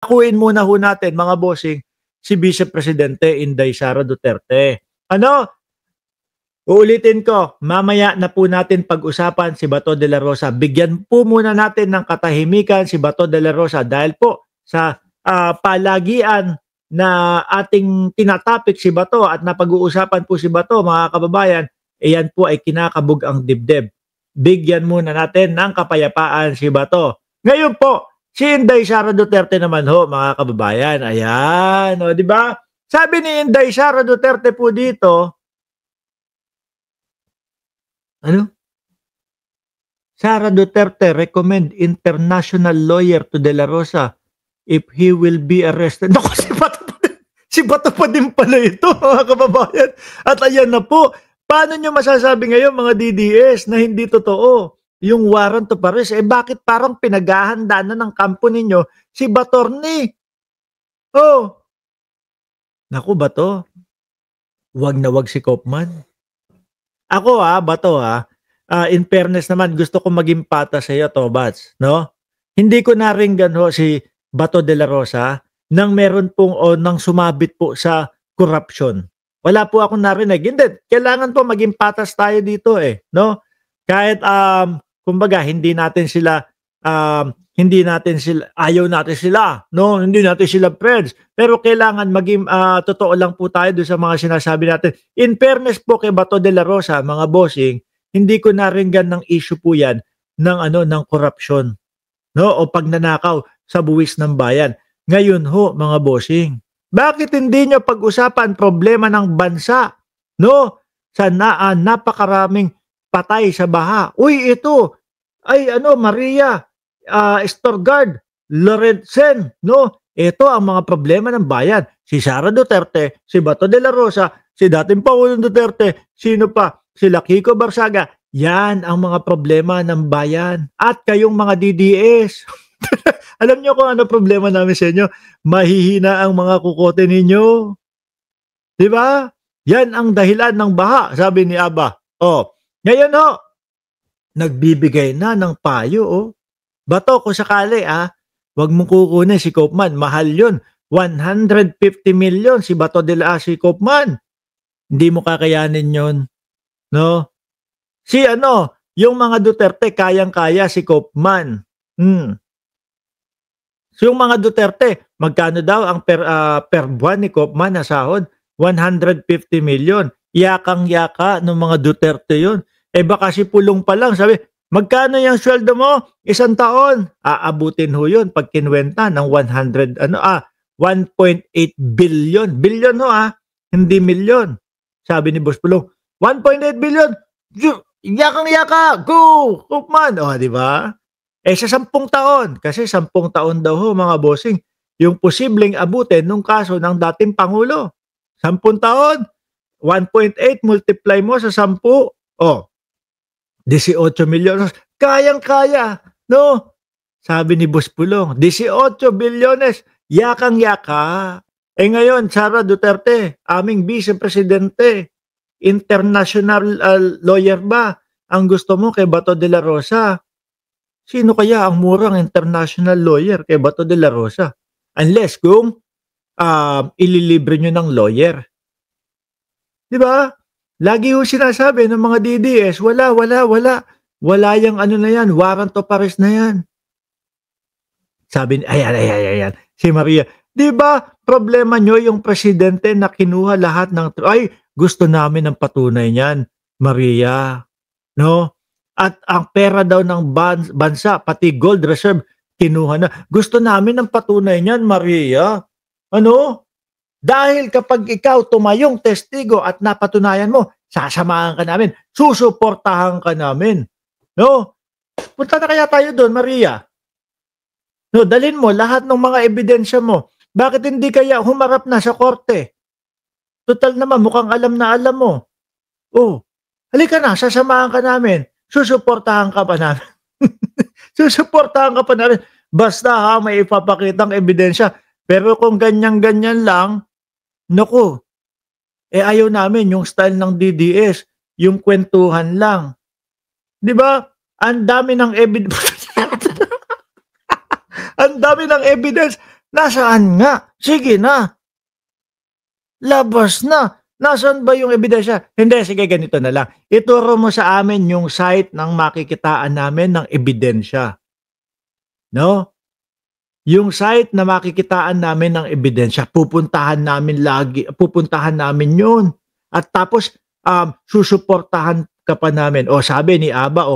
Akuin muna ho natin mga bossing si Vice Presidente Inday Sara Duterte. Ano? Uulitin ko, mamaya na po natin pag-usapan si Bato de la Rosa. Bigyan po muna natin ng katahimikan si Bato de la Rosa dahil po sa palagian na ating tinatapik si Bato at napag-uusapan po si Bato, mga kababayan, iyan po ay kinakabog ang dibdib. Bigyan muna natin ng kapayapaan si Bato. Ngayon po, si Inday Sara Duterte naman ho, mga kababayan. Ayan, o, di ba? Sabi ni Inday Sara Duterte po dito, ano? Sara Duterte recommend international lawyer to De La Rosa if he will be arrested. Naku, si Bato pa din pala ito, mga kababayan. At ayan na po, paano nyo masasabi ngayon, mga DDS, na hindi totoo yung warrant of arrest? Eh bakit parang pinaghahanda na ng kampo ninyo si Batorni? Oh, naku Bato, wag na wag si Kopman. Ako Bato in fairness naman, gusto ko maging patas sa iyo, Tobats, no? Hindi ko naringgan ho si Bato de la Rosa nang meron pong nang sumabit po sa corruption. Wala po akong narinig. Hindi, kailangan po maging patas tayo dito no? Kahit kumbaga hindi natin sila ayaw natin sila, no? Hindi natin sila friends. Pero kailangan maging totoo lang po tayo doon sa mga sinasabi natin. In fairness po kay Bato de la Rosa, mga bossing, hindi ko naringgan ng issue po 'yan ng corruption, no? O pagnanakaw sa buwis ng bayan. Ngayon ho, mga bossing, bakit hindi nyo pag-usapan problema ng bansa, no? Sa napakaraming patay sa baha. Uy, ito ay Maria Estorgard, Lorenzen, no? Ito ang mga problema ng bayan. Si Sara Duterte, si Bato de la Rosa, si dating Pangulong Duterte, sino pa? Sila Kiko Barsaga. Yan ang mga problema ng bayan. At kayong mga DDS. Alam niyo kung ano problema namin sa inyo? Mahihina ang mga kukote ninyo. Diba? Yan ang dahilan ng baha, sabi ni Aba. Ngayon nagbibigay na ng payo Bato, kung sakali wag mong kukunin si Kopman. Mahal yun. 150 million si Bato de la si Kopman. Hindi mo kakayanin yun. No? Si yung mga Duterte, kayang-kaya si Kopman. So yung mga Duterte, magkano daw ang per buwan ni Kopman na sahod? 150 million. Yakang-yaka ng mga Duterte yun. Baka si Pulong pa lang, sabi, magkano yung sweldo mo? Isang taon. Aabutin ho yun pag kinwenta ng 1.8 billion. Billion hindi milyon. Sabi ni Boss Pulong, 1.8 billion. Yakang-yaka. Go! Kopman. Di ba? Sa 10 taon. Kasi 10 taon daw ho, mga bossing, yung posibleng abutin nung kaso ng dating Pangulo. 10 taon. 1.8 multiply mo sa 10. 18 milyon. Kayang-kaya. No? Sabi ni Boss Pulong, 18 bilyones. Yakang-yaka. Ngayon, Sara Duterte, aming Vice Presidente, international lawyer ba ang gusto mo kay Bato de la Rosa? Sino kaya ang murang international lawyer kay Bato de la Rosa? Unless kung ililibre nyo ng lawyer. Di ba? Lagi ho sinasabi ng mga DDS, wala. Wala yung na yan, warrant of arrest na yan. Sabi, ayan, si Maria, di ba problema nyo yung presidente na kinuha lahat ng, gusto namin ng patunay niyan, Maria. No? At ang pera daw ng bansa, pati gold reserve, kinuha na. Gusto namin ng patunay niyan, Maria. Dahil kapag ikaw tumayong testigo at napatunayan mo, sasamahan ka namin, susuportahan ka namin. No? Punta na kaya tayo doon, Maria. No, dalhin mo lahat ng mga ebidensya mo. Bakit hindi kaya humarap na sa korte? Total naman, mukhang alam na alam mo. Halika na, sasamahan ka namin. Susuportahan ka pa namin. Susuportahan ka pa namin. Basta may ipapakitang ebidensya. Pero kung ganyan-ganyan lang, naku, ayaw namin yung style ng DDS, yung kwentuhan lang. Di ba? Ang dami ng evidence. Ang dami ng evidence. Nasaan nga? Sige na, labas na. Nasaan ba yung ebidensya? Hindi, sige ganito na lang. Ituro mo sa amin yung site ng makikitaan namin ng ebidensya. No? Yung site na makikitaan namin ng ebidensya, pupuntahan namin yun. At tapos, susuportahan ka pa namin. O sabi ni Aba,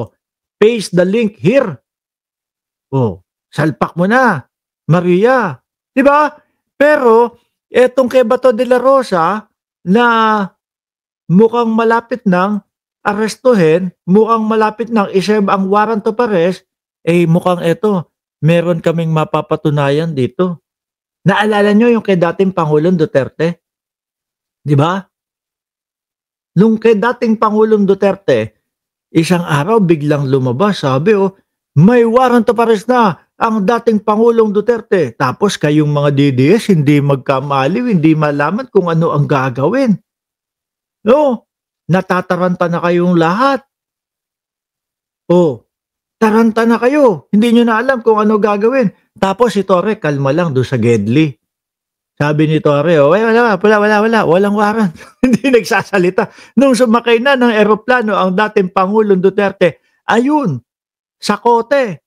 paste the link here. O, salpak mo na, Maria. Di ba? Pero, etong kay Bato de la Rosa, na mukhang malapit nang arestuhin, mukhang malapit nang iserve ang warrant of arrest, mukhang meron kaming mapapatunayan dito. Naalala nyo yung kay dating Pangulong Duterte? Di ba? Nung kay dating Pangulong Duterte, isang araw biglang lumabas, sabi may warrant of arrest na ang dating Pangulong Duterte. Tapos kayong mga DDS hindi magkamaliw, hindi malaman kung ano ang gagawin. No, natataranta na kayong lahat. Taranta na kayo. Hindi nyo na alam kung ano gagawin. Tapos si Torre, kalma lang doon sa Gedli. Sabi ni Torre, walang warrant. Hindi nagsasalita. Nung sumakay na ng eroplano ang dating Pangulong Duterte, ayun, sa kote.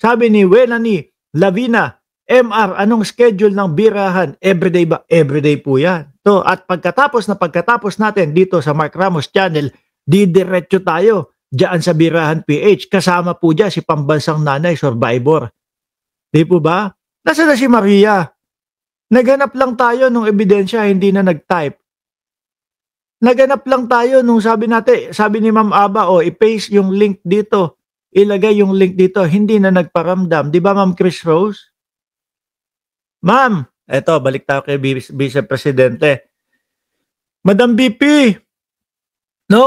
Sabi ni Wenani Lavina, MR, anong schedule ng birahan? Everyday ba? Everyday po yan. So, at pagkatapos natin dito sa Mark Ramos Channel, didiretso tayo diyan sa Birahan PH. Kasama po dyan si Pambansang Nanay Survivor. Di po ba? Nasaan na si Maria? Naghanap lang tayo nung ebidensya, hindi na nag-type. Naghanap lang tayo nung sabi ni Ma'am Aba, i-paste yung link dito. Ilagay yung link dito, hindi na nagparamdam. Di ba, Ma'am Chris Rose? Ma'am, balik tayo kay Vice Presidente. Madam BP, no,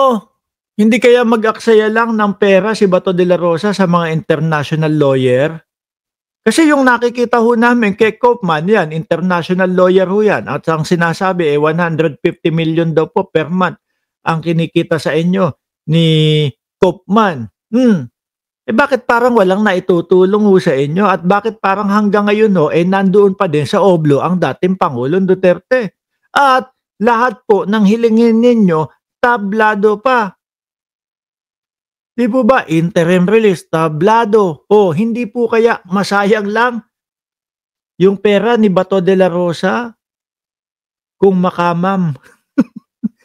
hindi kaya mag-aksaya lang ng pera si Bato de la Rosa sa mga international lawyer? Kasi yung nakikita ho namin kay Koopman, yan, international lawyer ho yan. At ang sinasabi, 150 million daw po per month ang kinikita sa inyo ni Koopman. Bakit parang walang naitutulong ho sa inyo? At bakit parang hanggang ngayon nandoon pa din sa oblo ang dating Pangulong Duterte? At lahat po ng hilingin ninyo, tablado pa. Di po ba? Interim release, tablado. Hindi po kaya masayang lang yung pera ni Bato de la Rosa kung makamam.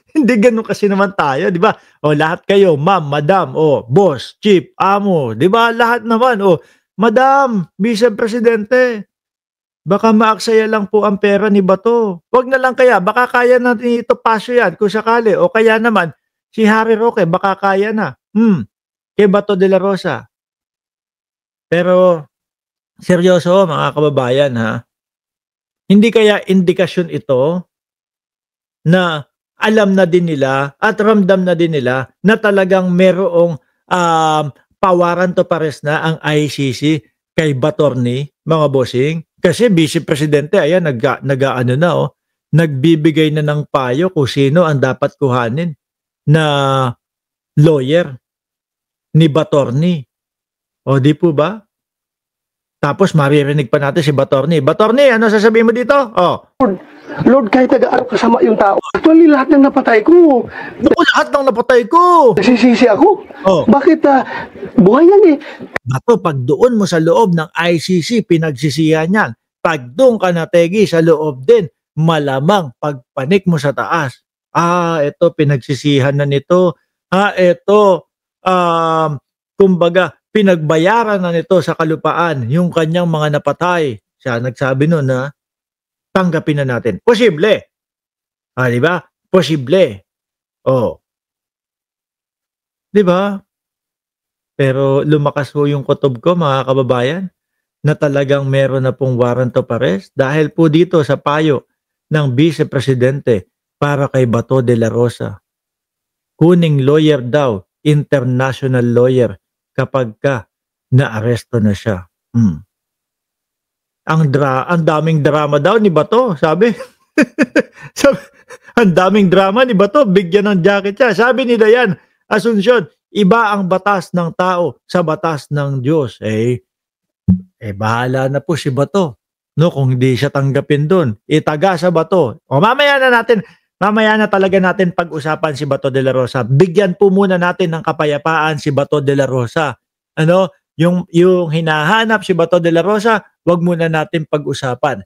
Hindi ganun kasi naman tayo, di ba? Lahat kayo, ma'am, madam, boss, chief, amo, di ba? Lahat naman, madam, vice presidente, baka maaksaya lang po ang pera ni Bato. Wag na lang kaya, baka kaya natin ito paso yan kung sakali. O kaya naman, si Harry Roque, baka kaya na. Kay Bato de la Rosa. Pero, seryoso mga kababayan ha, hindi kaya indikasyon ito na alam na din nila at ramdam na din nila na talagang merong pawaran to pares na ang ICC kay Batorni, mga bossing. Kasi Vice Presidente, ayan, nagbibigay na ng payo kung sino ang dapat kuhanin na lawyer ni Batorni. Di po ba? Tapos maririnig pa natin si Batorni. Batorni, ano sasabihin mo dito? Lord, kahit nag-aarap kasama yung tao, actually lahat ng napatay ko. Lahat ng napatay ko. Nasisisi ako. Bakit buhay yan Bato, pag doon mo sa loob ng ICC, pinagsisihan yan. Pag doon ka nategi sa loob din, malamang pagpanik mo sa taas. Ito, pinagsisihan na nito. Ito, kumbaga, pinagbayaran na nito sa kalupaan yung kanyang mga napatay. Siya nagsabi nun na tanggapin na natin. Posible. Di ba? Posible. Di ba? Pero lumakas po yung kutob ko, mga kababayan, na talagang meron na pong warrant of arrest dahil po dito sa payo ng Vice Presidente para kay Bato de la Rosa. Kuning lawyer daw, international lawyer, kapag ka na-aresto na siya. Ang daming drama daw ni Bato, sabi. Ang daming drama ni Bato, bigyan ng jacket siya. Sabi ni Dayan Asuncion, iba ang batas ng tao sa batas ng Diyos. bahala na po si Bato. No, kung hindi siya tanggapin doon, itaga sa Bato. O mamaya na talaga natin pag-usapan si Bato de la Rosa. Bigyan po muna natin ng kapayapaan si Bato de la Rosa. Ano, yung hinahanap si Bato de la Rosa, wag muna natin pag-usapan.